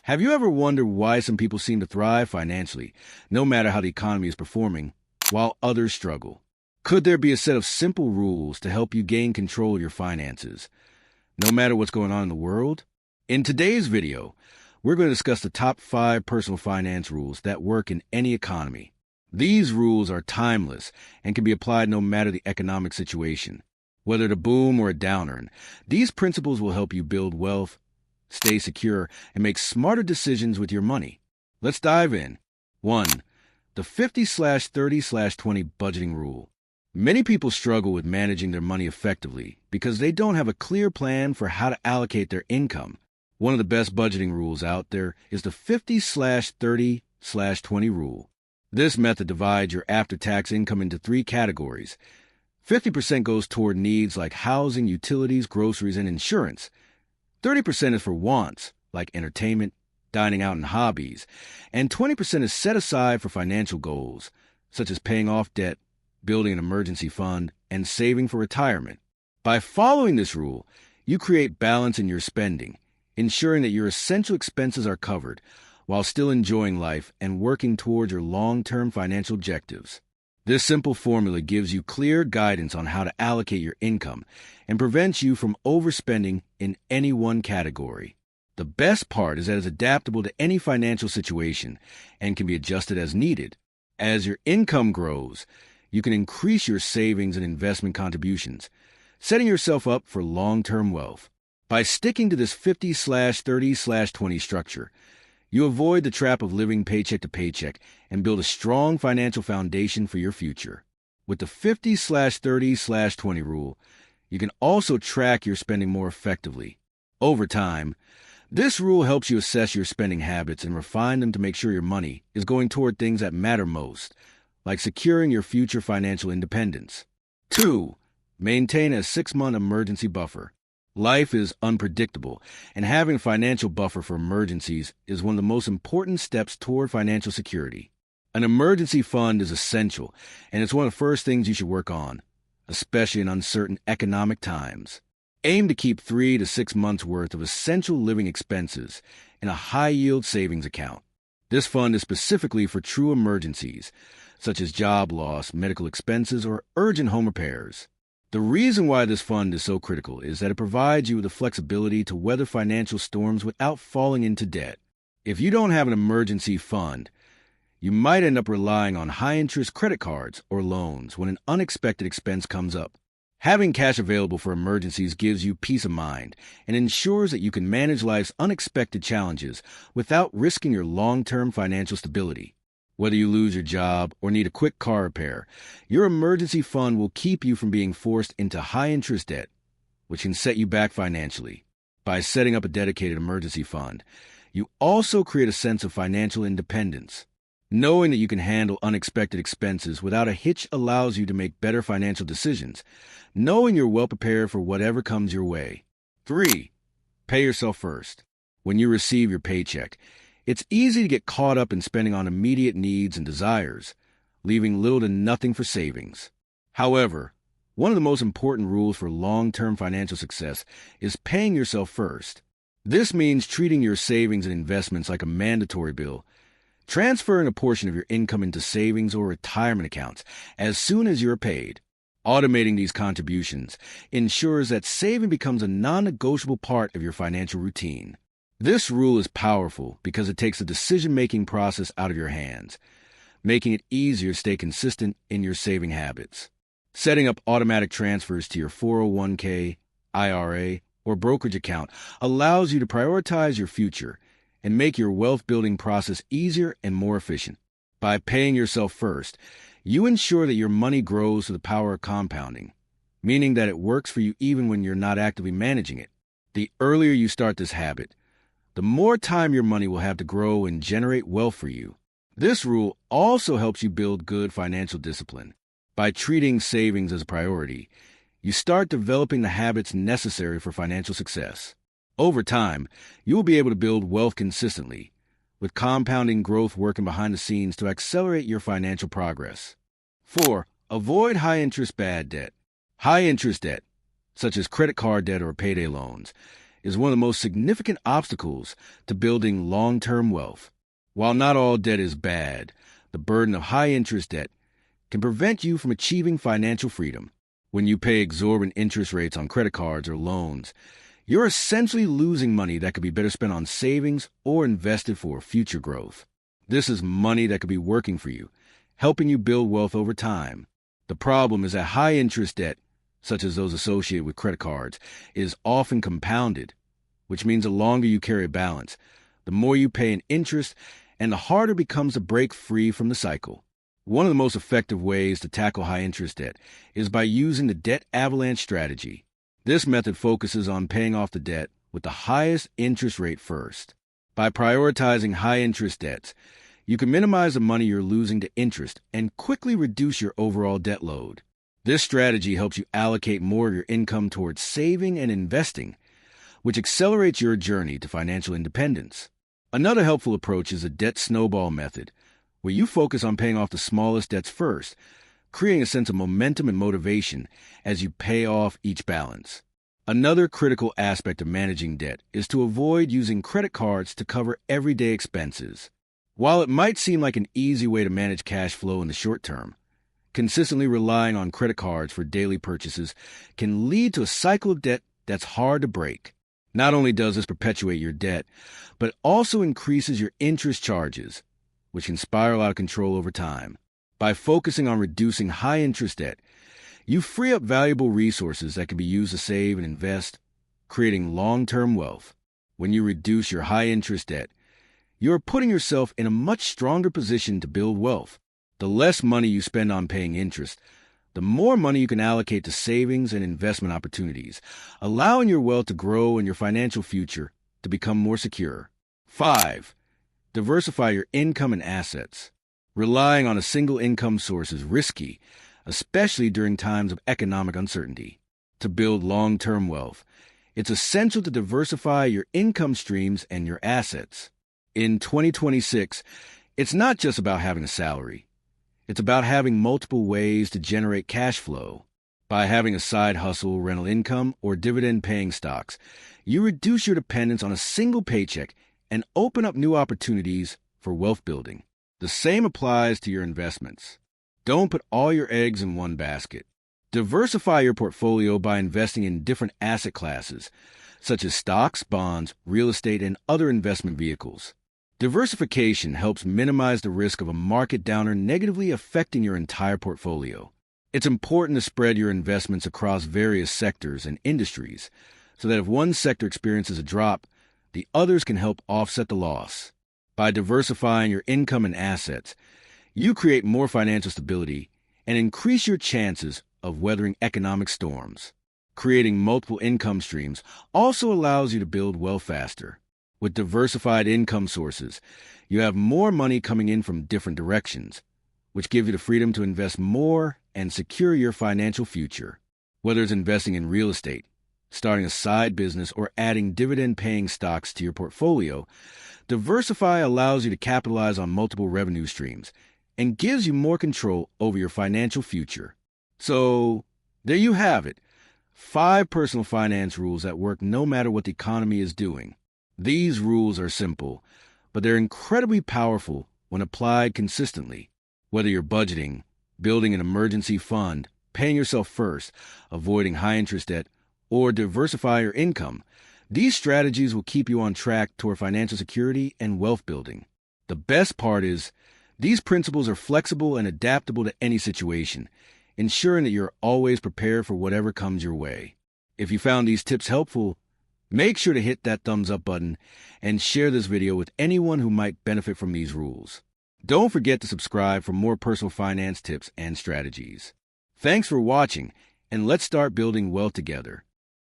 Have you ever wondered why some people seem to thrive financially, no matter how the economy is performing, while others struggle? Could there be a set of simple rules to help you gain control of your finances, no matter what's going on in the world? In today's video, we're going to discuss the top 5 personal finance rules that work in any economy. These rules are timeless and can be applied no matter the economic situation. Whether it's a boom or a downturn, these principles will help you build wealth, stay secure, and make smarter decisions with your money. Let's dive in. 1. The 50/30/20 budgeting rule. Many people struggle with managing their money effectively because they don't have a clear plan for how to allocate their income. One of the best budgeting rules out there is the 50/30/20 rule. This method divides your after-tax income into 3 categories. 50% goes toward needs like housing, utilities, groceries, and insurance. 30% is for wants, like entertainment, dining out, and hobbies. And 20% is set aside for financial goals, such as paying off debt, building an emergency fund, and saving for retirement. By following this rule, you create balance in your spending, ensuring that your essential expenses are covered, while still enjoying life and working towards your long-term financial objectives. This simple formula gives you clear guidance on how to allocate your income and prevents you from overspending in any one category. The best part is that it's adaptable to any financial situation and can be adjusted as needed. As your income grows, you can increase your savings and investment contributions, setting yourself up for long-term wealth. By sticking to this 50/30/20 structure, you avoid the trap of living paycheck to paycheck and build a strong financial foundation for your future. With the 50/30/20 rule, you can also track your spending more effectively. Over time, this rule helps you assess your spending habits and refine them to make sure your money is going toward things that matter most, like securing your future financial independence. 2. Maintain a 6-month emergency buffer. Life is unpredictable, and having a financial buffer for emergencies is one of the most important steps toward financial security. An emergency fund is essential, and it's one of the first things you should work on, especially in uncertain economic times. Aim to keep 3 to 6 months' worth of essential living expenses in a high-yield savings account. This fund is specifically for true emergencies, such as job loss, medical expenses, or urgent home repairs. The reason why this fund is so critical is that it provides you with the flexibility to weather financial storms without falling into debt. If you don't have an emergency fund, you might end up relying on high-interest credit cards or loans when an unexpected expense comes up. Having cash available for emergencies gives you peace of mind and ensures that you can manage life's unexpected challenges without risking your long-term financial stability. Whether you lose your job or need a quick car repair, your emergency fund will keep you from being forced into high-interest debt, which can set you back financially. By setting up a dedicated emergency fund, you also create a sense of financial independence. Knowing that you can handle unexpected expenses without a hitch allows you to make better financial decisions, knowing you're well prepared for whatever comes your way. 3. Pay yourself first. When you receive your paycheck, it's easy to get caught up in spending on immediate needs and desires, leaving little to nothing for savings. However, one of the most important rules for long-term financial success is paying yourself first. This means treating your savings and investments like a mandatory bill, transferring a portion of your income into savings or retirement accounts as soon as you're paid. Automating these contributions ensures that saving becomes a non-negotiable part of your financial routine. This rule is powerful because it takes the decision-making process out of your hands, making it easier to stay consistent in your saving habits. Setting up automatic transfers to your 401k, IRA, or brokerage account allows you to prioritize your future and make your wealth-building process easier and more efficient. By paying yourself first, you ensure that your money grows through the power of compounding, meaning that it works for you even when you're not actively managing it. The earlier you start this habit, the more time your money will have to grow and generate wealth for you. This rule also helps you build good financial discipline. By treating savings as a priority, you start developing the habits necessary for financial success. Over time, you will be able to build wealth consistently, with compounding growth working behind the scenes to accelerate your financial progress. 4. Avoid high-interest bad debt. High-interest debt, such as credit card debt or payday loans, is one of the most significant obstacles to building long-term wealth. While not all debt is bad, the burden of high-interest debt can prevent you from achieving financial freedom. When you pay exorbitant interest rates on credit cards or loans, you're essentially losing money that could be better spent on savings or invested for future growth. This is money that could be working for you, helping you build wealth over time. The problem is that high-interest debt, such as those associated with credit cards, is often compounded, which means the longer you carry a balance, the more you pay in interest, and the harder it becomes to break free from the cycle. One of the most effective ways to tackle high-interest debt is by using the debt avalanche strategy. This method focuses on paying off the debt with the highest interest rate first. By prioritizing high-interest debts, you can minimize the money you're losing to interest and quickly reduce your overall debt load. This strategy helps you allocate more of your income towards saving and investing, which accelerates your journey to financial independence. Another helpful approach is the debt snowball method, where you focus on paying off the smallest debts first, creating a sense of momentum and motivation as you pay off each balance. Another critical aspect of managing debt is to avoid using credit cards to cover everyday expenses. While it might seem like an easy way to manage cash flow in the short term, consistently relying on credit cards for daily purchases can lead to a cycle of debt that's hard to break. Not only does this perpetuate your debt, but it also increases your interest charges, which can spiral out of control over time. By focusing on reducing high-interest debt, you free up valuable resources that can be used to save and invest, creating long-term wealth. When you reduce your high-interest debt, you're putting yourself in a much stronger position to build wealth. The less money you spend on paying interest, the more money you can allocate to savings and investment opportunities, allowing your wealth to grow and your financial future to become more secure. 5. Diversify your income and assets. Relying on a single income source is risky, especially during times of economic uncertainty. To build long-term wealth, it's essential to diversify your income streams and your assets. In 2026, it's not just about having a salary. It's about having multiple ways to generate cash flow. By having a side hustle, rental income, or dividend-paying stocks, you reduce your dependence on a single paycheck and open up new opportunities for wealth building. The same applies to your investments. Don't put all your eggs in one basket. Diversify your portfolio by investing in different asset classes, such as stocks, bonds, real estate, and other investment vehicles. Diversification helps minimize the risk of a market downer negatively affecting your entire portfolio. It's important to spread your investments across various sectors and industries, so that if one sector experiences a drop, the others can help offset the loss. By diversifying your income and assets, you create more financial stability and increase your chances of weathering economic storms. Creating multiple income streams also allows you to build wealth faster. With diversified income sources, you have more money coming in from different directions, which give you the freedom to invest more and secure your financial future. Whether it's investing in real estate, starting a side business, or adding dividend-paying stocks to your portfolio, Diversify allows you to capitalize on multiple revenue streams and gives you more control over your financial future. So, there you have it. 5 personal finance rules that work no matter what the economy is doing. These rules are simple, but they're incredibly powerful when applied consistently. Whether you're budgeting, building an emergency fund, paying yourself first, avoiding high-interest debt, or diversify your income, these strategies will keep you on track toward financial security and wealth building. The best part is, these principles are flexible and adaptable to any situation, ensuring that you're always prepared for whatever comes your way. If you found these tips helpful, make sure to hit that thumbs up button and share this video with anyone who might benefit from these rules. Don't forget to subscribe for more personal finance tips and strategies. Thanks for watching, and let's start building wealth together.